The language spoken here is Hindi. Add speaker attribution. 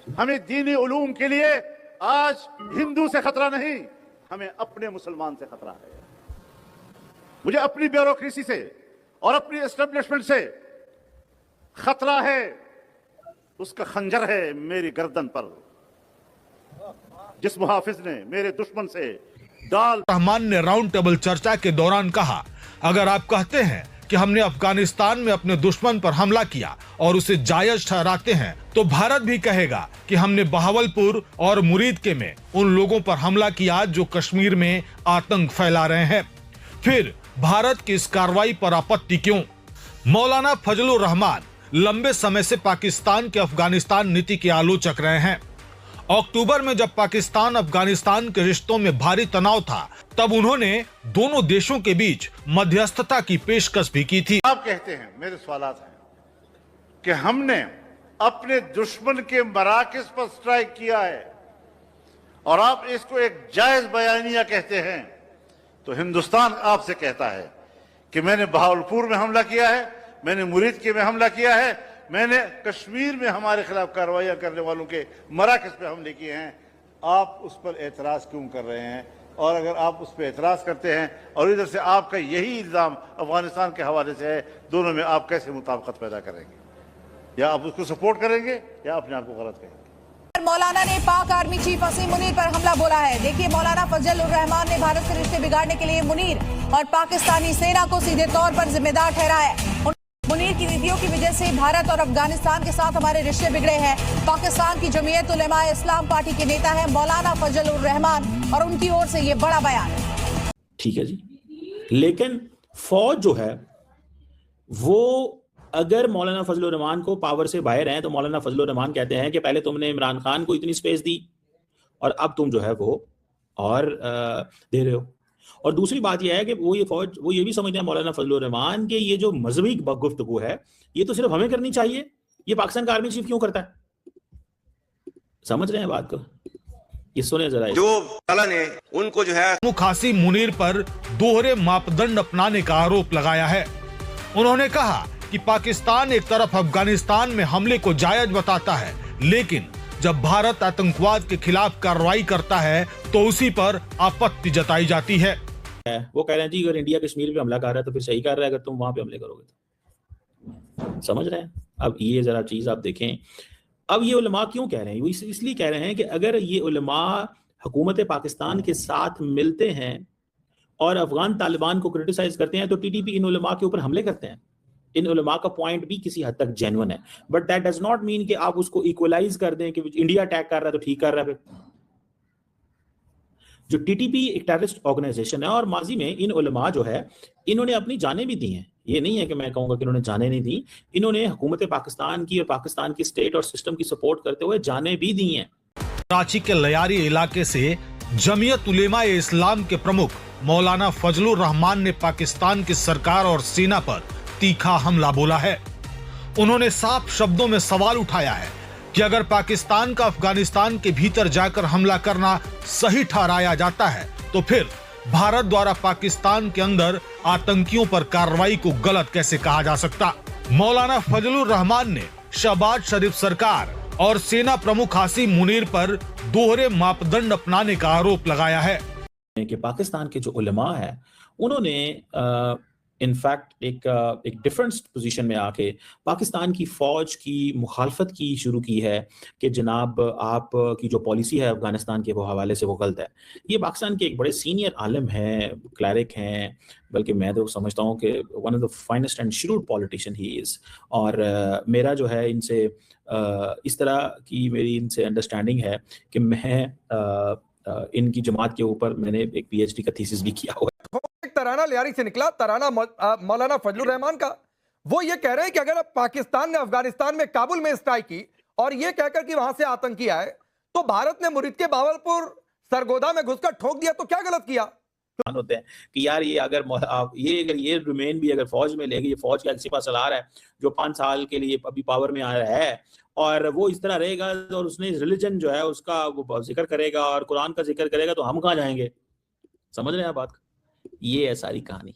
Speaker 1: हमें दीनी उलूम के लिए आज हिंदू से खतरा नहीं, हमें अपने मुसलमान से खतरा है। मुझे अपनी ब्यूरोक्रेसी से और अपनी एस्टेब्लिशमेंट से खतरा है, उसका खंजर है मेरी गर्दन पर। जिस मुहाफिज ने मेरे दुश्मन से
Speaker 2: रहमान ने राउंड टेबल चर्चा के दौरान कहा, अगर आप कहते हैं कि हमने अफगानिस्तान में अपने दुश्मन पर हमला किया और उसे जायज ठहराते हैं, तो भारत भी कहेगा कि हमने बहावलपुर और मुरीदके में उन लोगों पर हमला किया जो कश्मीर में आतंक फैला रहे हैं। फिर भारत की इस कार्रवाई पर आपत्ति क्यों? मौलाना फजलुर रहमान लंबे समय से पाकिस्तान के अफगानिस्तान नीति के आलोचक रहे हैं। अक्टूबर में जब पाकिस्तान अफगानिस्तान के रिश्तों में भारी तनाव था, तब उन्होंने दोनों देशों के बीच मध्यस्थता की पेशकश भी की थी।
Speaker 1: आप कहते हैं, मेरे सवालात हैं कि हमने अपने दुश्मन के मराकज़ पर स्ट्राइक किया है और आप इसको एक जायज बयानिया कहते हैं, तो हिंदुस्तान आपसे कहता है कि मैंने बहावलपुर में हमला किया है, मैंने मुरीदके में हमला किया है, मैंने कश्मीर में हमारे खिलाफ कार्रवाइयां करने वालों के मराकज़ पे हमले किए हैं। आप उस पर एतराज क्यों कर रहे हैं? और अगर आप उस पर एतराज करते हैं और इधर से आपका यही इल्ज़ाम अफगानिस्तान के हवाले से है, दोनों में आप कैसे मुताबिकत पैदा करेंगे? या आप उसको सपोर्ट करेंगे या अपने आप को गलत कहेंगे?
Speaker 3: मौलाना ने पाक आर्मी चीफ असीम मुनीर पर हमला बोला है। देखिए, मौलाना फजलुर रहमान ने भारत से रिश्ते बिगाड़ने के लिए मुनीर और पाकिस्तानी सेना को सीधे तौर पर जिम्मेदार ठहराया है। मुनीर की नीतियों की वजह से भारत और अफगानिस्तान के साथ हमारे रिश्ते बिगड़े हैं। पाकिस्तान की जमीयत उलेमा इस्लाम पार्टी के नेता है मौलाना फजलुर रहमान और उनकी ओर से ये बड़ा बयान है।
Speaker 4: ठीक है जी, लेकिन फौज जो है वो, अगर मौलाना फजलुर रहमान को पावर से बाहर हैं, तो मौलाना फजलुर रहमान कहते हैं कि पहले तुमने इमरान खान को इतनी स्पेस दी और अब तुम जो है वो और दे रहे हो। और दूसरी बात यह है कि वो ये फौज, वो ये भी समझते हैं मौलाना फजलुर रहमान कि ये जो मजहबी गुफ्तगू है ये तो सिर्फ हमें करनी चाहिए, ये पाकिस्तान का आर्मी चीफ क्यों करता है? समझ रहे हैं बात को? ये सुने जरा।
Speaker 5: जो अल्लाह ने उनको जो है
Speaker 2: मुखासी मुनीर पर दोहरे मापदंड अपनाने का आरोप लगाया है। उन्होंने कहा कि पाकिस्तान एक तरफ अफगानिस्तान में हमले को जायज बताता है, लेकिन जब भारत आतंकवाद के खिलाफ कार्रवाई करता है तो उसी पर आपत्ति जताई जाती है।
Speaker 4: वो कह रहे हैं जी, अगर इंडिया कश्मीर पे हमला कर रहा है तो फिर सही कर रहा है, अगर तुम वहां पे हमले करोगे तो। समझ रहे हैं? अब ये जरा चीज आप देखें। अब ये उलमा क्यों कह रहे हैं? वो इसलिए कह रहे हैं कि अगर ये उलमा हुकूमत पाकिस्तान के साथ मिलते हैं और अफगान तालिबान को क्रिटिसाइज करते हैं, तो टीटीपी इन उलमा के ऊपर हमले करते हैं। इन उलमा का पॉइंट भी किसी हद तक जेन्युइन है, but that does not mean कि आप उसको इक्वलाइज कर दें कि इंडिया अटैक कर रहा है तो ठीक कर रहा है। जो टीटीपी एक टेररिस्ट ऑर्गेनाइजेशन है और माजी में इन उलमा जो है इन्होंने अपनी जानें भी दी हैं। ये नहीं है कि मैं कहूंगा कि इन्होंने जानें नहीं दी, इन्होंने हुकूमत पाकिस्तान की और पाकिस्तान की स्टेट और सिस्टम की सपोर्ट करते हुए जानें भी दी हैं।
Speaker 2: कराची के लयारी इलाके से जमीयत उलेमा इस्लाम के प्रमुख मौलाना फजलुर रहमान ने पाकिस्तान की सरकार और सेना पर तीखा हमला बोला है। उन्होंने साफ शब्दों में सवाल उठाया है कि अगर पाकिस्तान का अफगानिस्तान के भीतर जाकर हमला करना सही ठहराया जाता है, तो फिर भारत द्वारा पाकिस्तान के अंदर आतंकियों पर कार्रवाई को गलत कैसे कहा जा सकता? मौलाना फजलुर रहमान ने शहबाज शरीफ सरकार और सेना प्रमुख आसिम मुनीर पर दोहरे मापदंड अपनाने का आरोप लगाया है
Speaker 4: कि पाकिस्तान के जो उलमा है उन्होंने इनफैक्ट एक डिफरेंट पोजीशन में आके पाकिस्तान की फौज की मुखालफत की शुरू की है कि जनाब आप की जो पॉलिसी है अफगानिस्तान के वो हवाले से वो गलत है। ये पाकिस्तान के एक बड़े सीनियर आलिम हैं, क्लैरिक हैं, बल्कि मैं तो समझता हूँ कि one of the finest and shrewd politician he is. और मेरा जो है इनसे इस तरह की मेरी इनसे अंडरस्टैंडिंग है कि मैं इनकी जमात के ऊपर मैंने एक पीएचडी का थीसिस भी किया हुआ है।
Speaker 6: तराना लियारी से निकला, तराना मौलाना फजलुर रहमान का। वो ये कह रहे हैं कि अगर पाकिस्तान ने अफगानिस्तान में काबुल में स्ट्राइक की और ये कहकर कि वहां से आतंकी आए, तो भारत ने मुरीदके बावलपुर सरगोदा में घुसकर ठोक दिया, तो क्या गलत किया?
Speaker 4: होते हैं कि यार ये अगर ये रिमेन भी अगर फौज में लेगी, ये फौज का सिपा सलार है जो 5 साल के लिए अभी पावर में आया है और वो इस तरह रहेगा और उसने रिलीजन जो है उसका वो जिक्र करेगा और कुरान का जिक्र करेगा, तो हम कहाँ जाएंगे? समझ रहे हैं आप बात? ये है सारी कहानी।